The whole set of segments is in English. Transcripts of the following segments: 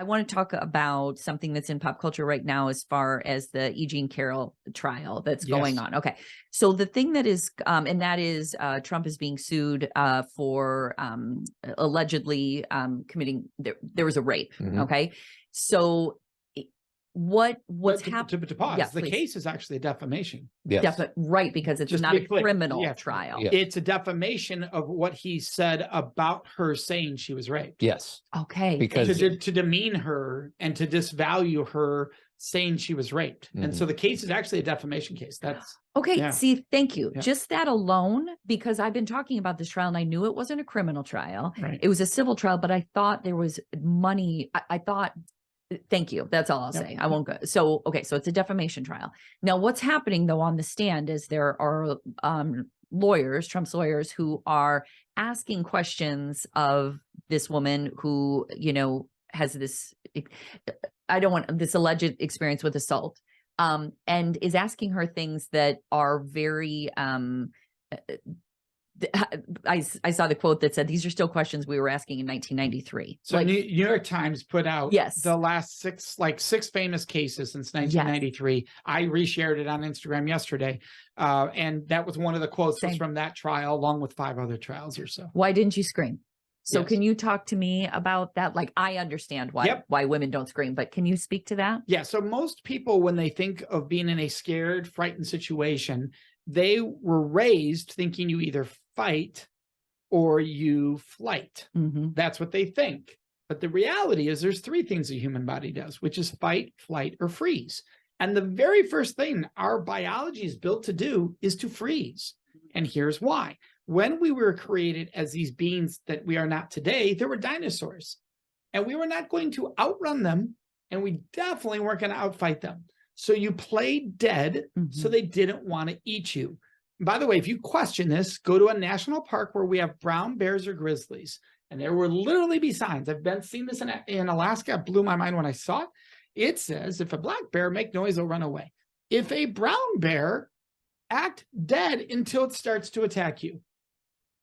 I want to talk about something that's in pop culture right now as far as the Jean Carroll trial that's going on. Okay. So the thing that is, and that is Trump is being sued for allegedly committing, there was a rape. Okay. So what's happening? To pause, the case is actually a defamation. Right, because it's not a criminal trial. It's a defamation of what he said about her saying she was raped. Okay. Because to demean her and to disvalue her saying she was raped. And so the case is actually a defamation case. That's okay. See, thank you. Just that alone, because I've been talking about this trial and I knew it wasn't a criminal trial. It was a civil trial, but I thought there was money. I thought, thank you. That's all I'll say. I won't go. So, okay. So it's a defamation trial. Now what's happening though on the stand is there are lawyers, Trump's lawyers, who are asking questions of this woman who, you know, has this, this alleged experience with assault, and is asking her things that are very, I saw the quote that said, these are still questions we were asking in 1993. So like, New York Times put out the last six famous cases since 1993. I reshared it on Instagram yesterday. And that was one of the quotes was from that trial, along with 5 other trials or so. Why didn't you scream? So can you talk to me about that? Like, I understand why women don't scream, but can you speak to that? Yeah. So most people, when they think of being in a scared, frightened situation, they were raised thinking you either fight or you flight. That's what they think. But the reality is there's 3 things the human body does, which is fight, flight, or freeze. And the very first thing our biology is built to do is to freeze. And here's why. When we were created as these beings that we are not today, there were dinosaurs. And we were not going to outrun them. And we definitely weren't going to outfight them. So you played dead so they didn't want to eat you. By the way, if you question this, go to a national park where we have brown bears or grizzlies. And there will literally be signs. I've seen this in Alaska. It blew my mind when I saw it. It says, if a black bear make noise, they'll run away. If a brown bear, act dead until it starts to attack you.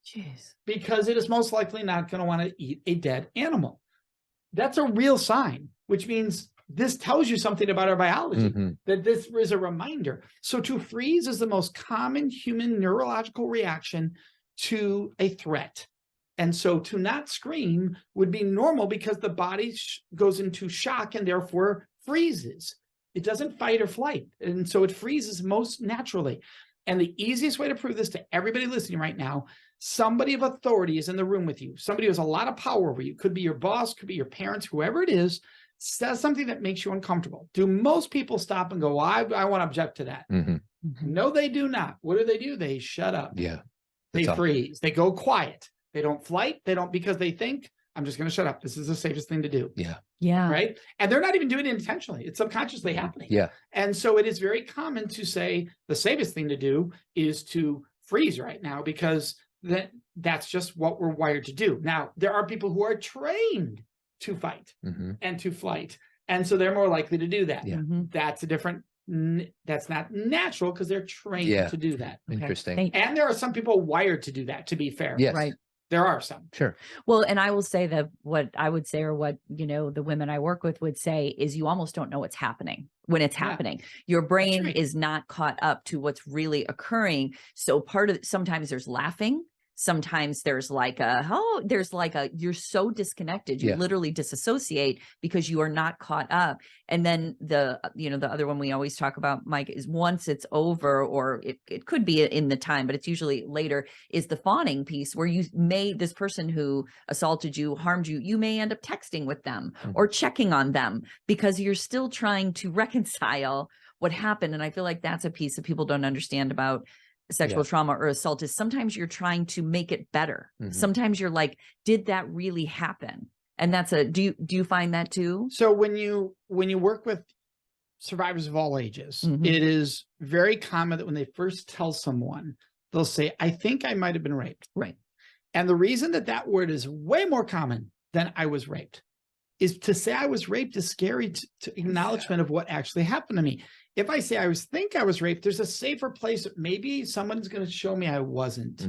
Jeez. Because it is most likely not going to want to eat a dead animal. That's a real sign, which means this tells you something about our biology, that this is a reminder. So to freeze is the most common human neurological reaction to a threat. And so to not scream would be normal because the body goes into shock and therefore freezes. It doesn't fight or flight. And so it freezes most naturally. And the easiest way to prove this to everybody listening right now, somebody of authority is in the room with you. Somebody who has a lot of power over you. Could be your boss, could be your parents, whoever it is, says something that makes you uncomfortable. Do most people stop and go, well, I want to object to that? No, they do not. What do? They shut up. They freeze. They go quiet. They don't flight. They don't, because they think, I'm just going to shut up. This is the safest thing to do. Right. And they're not even doing it intentionally. It's subconsciously happening. And so it is very common to say the safest thing to do is to freeze right now, because that's just what we're wired to do. Now, there are people who are trained to fight and to flight. And so they're more likely to do that. That's a different, that's not natural because they're trained to do that. Interesting. And there are some people wired to do that, to be fair. Right. There are some. Well, and I will say that what I would say, or what, you know, the women I work with would say, is you almost don't know what's happening when it's happening. Your brain is not caught up to what's really occurring. So sometimes there's laughing. Sometimes there's like you're so disconnected, you literally disassociate because you are not caught up. And then the other one we always talk about, Mike, is once it's over, or it could be in the time, but it's usually later, is the fawning piece, where this person who assaulted you, harmed you, you may end up texting with them or checking on them because you're still trying to reconcile what happened. And I feel like that's a piece that people don't understand about sexual trauma or assault, is sometimes you're trying to make it better. Sometimes you're like, did that really happen? And that's do you find that too? So when you work with survivors of all ages, it is very common that when they first tell someone, they'll say, I think I might've been raped. Right. And the reason that word is way more common than I was raped is to say I was raped is scary to acknowledgement of what actually happened to me. If I say think I was raped, there's a safer place that maybe someone's going to show me I wasn't.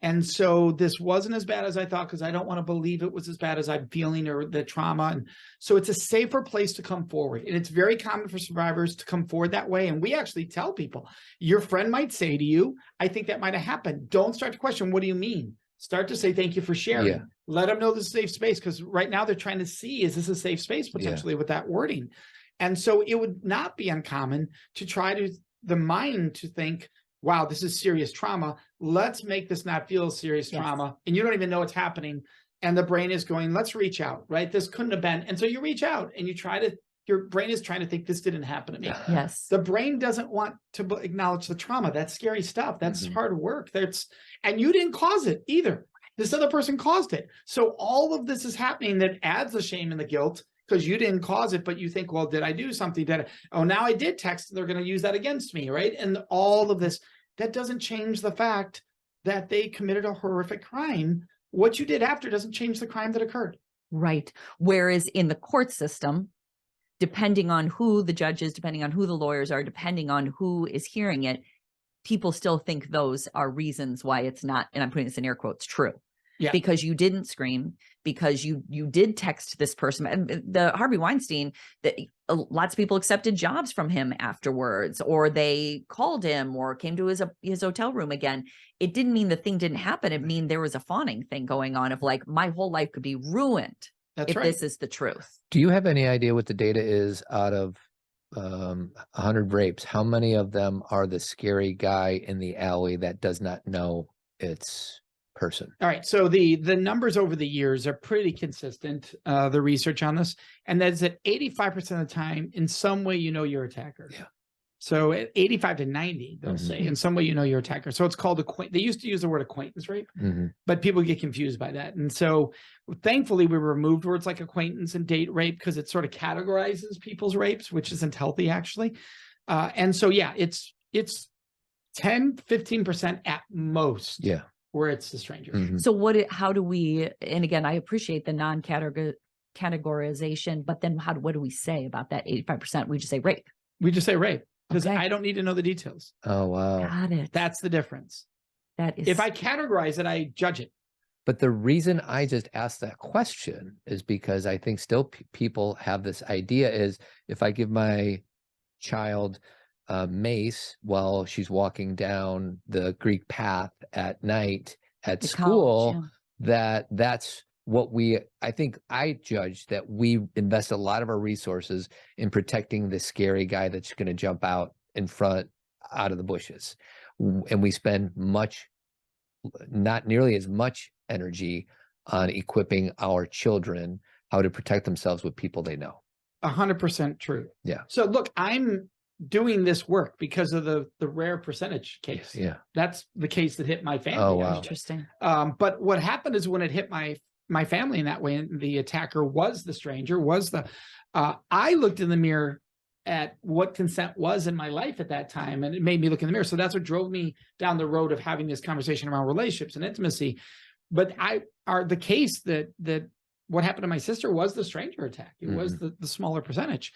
And so this wasn't as bad as I thought, because I don't want to believe it was as bad as I'm feeling, or the trauma. And so it's a safer place to come forward. And it's very common for survivors to come forward that way. And we actually tell people, your friend might say to you, I think that might have happened. Don't start to question, what do you mean? Start to say, thank you for sharing. Yeah. Let them know this is a safe space, because right now they're trying to see, is this a safe space potentially with that wording? And so it would not be uncommon to try to, the mind to think, wow, this is serious trauma. Let's make this not feel serious trauma. And you don't even know what's happening. And the brain is going, let's reach out, right? This couldn't have been. And so you reach out and you try to, your brain is trying to think, this didn't happen to me. Yes. The brain doesn't want to acknowledge the trauma. That's scary stuff. That's hard work. And you didn't cause it either. This other person caused it. So all of this is happening that adds the shame and the guilt, because you didn't cause it, but you think, well, did I do something? Oh, now I did text, and they're going to use that against me, right? And all of this, that doesn't change the fact that they committed a horrific crime. What you did after doesn't change the crime that occurred. Right. Whereas in the court system, depending on who the judge is, depending on who the lawyers are, depending on who is hearing it, people still think those are reasons why it's not, and I'm putting this in air quotes, true. Yeah. Because you didn't scream, because you did text this person. And the Harvey Weinstein, lots of people accepted jobs from him afterwards, or they called him or came to his hotel room again. It didn't mean the thing didn't happen. It mean there was a fawning thing going on of like, my whole life could be ruined if this is the truth. Do you have any idea what the data is out of 100 rapes? How many of them are the scary guy in the alley that does not know it's person? All right. So the numbers over the years are pretty consistent, the research on this, and that's at 85% of the time, in some way, you know your attacker. Yeah. So at 85 to 90, they'll say, in some way, you know your attacker. So it's called they used to use the word acquaintance rape, but people get confused by that. And so thankfully we removed words like acquaintance and date rape, because it sort of categorizes people's rapes, which isn't healthy actually. And so, yeah, it's 10, 15% at most. Yeah. Where it's the stranger. So how do we, and again, I appreciate the non-categorization, but then what do we say about that 85%? We just say rape. We just say rape, because I don't need to know the details. Oh, wow. Got it. That's the difference. That is. If I categorize it, I judge it. But the reason I just asked that question is because I think still people have this idea is, if I give my child mace while she's walking down the Greek path at night at school, college, that's what I judge that we invest a lot of our resources in protecting the scary guy that's going to jump out in front out of the bushes. And we spend not nearly as much energy on equipping our children how to protect themselves with people they know. 100% true. Yeah. So look, I'm doing this work because of the rare percentage case. Yeah. That's the case that hit my family. Oh, wow. Interesting. But what happened is when it hit my family in that way, and the attacker was the stranger, I looked in the mirror at what consent was in my life at that time, and it made me look in the mirror. So that's what drove me down the road of having this conversation around relationships and intimacy. But the case that what happened to my sister was the stranger attack. It was the smaller percentage.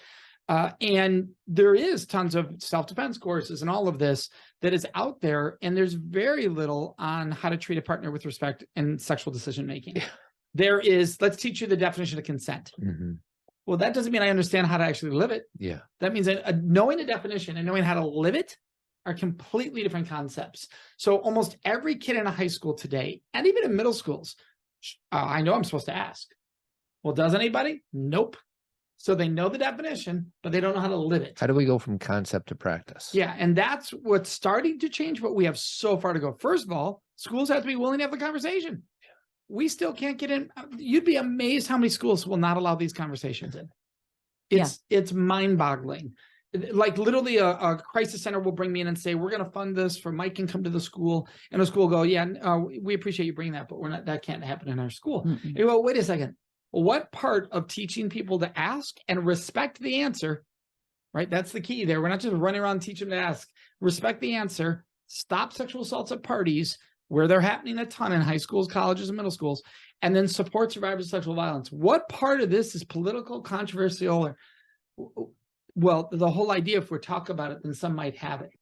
And there is tons of self-defense courses and all of this that is out there. And there's very little on how to treat a partner with respect and sexual decision-making. Yeah. There is, let's teach you the definition of consent. Well, that doesn't mean I understand how to actually live it. Yeah. That means that knowing the definition and knowing how to live it are completely different concepts. So almost every kid in a high school today, and even in middle schools, I know I'm supposed to ask. Well, does anybody? Nope. So they know the definition, but they don't know how to live it. How do we go from concept to practice? Yeah, and that's what's starting to change, but we have so far to go. First of all, schools have to be willing to have the conversation. We still can't get in. You'd be amazed how many schools will not allow these conversations in. It's mind-boggling. Like literally a crisis center will bring me in and say, we're going to fund this for Mike can come to the school. And the school will go, yeah, we appreciate you bringing that, but that can't happen in our school. And you go, wait a second. What part of teaching people to ask and respect the answer, right? That's the key there. We're not just running around teaching them to ask. Respect the answer. Stop sexual assaults at parties where they're happening a ton in high schools, colleges, and middle schools, and then support survivors of sexual violence. What part of this is political, controversial, or, well, the whole idea, if we're talking about it, then some might have it.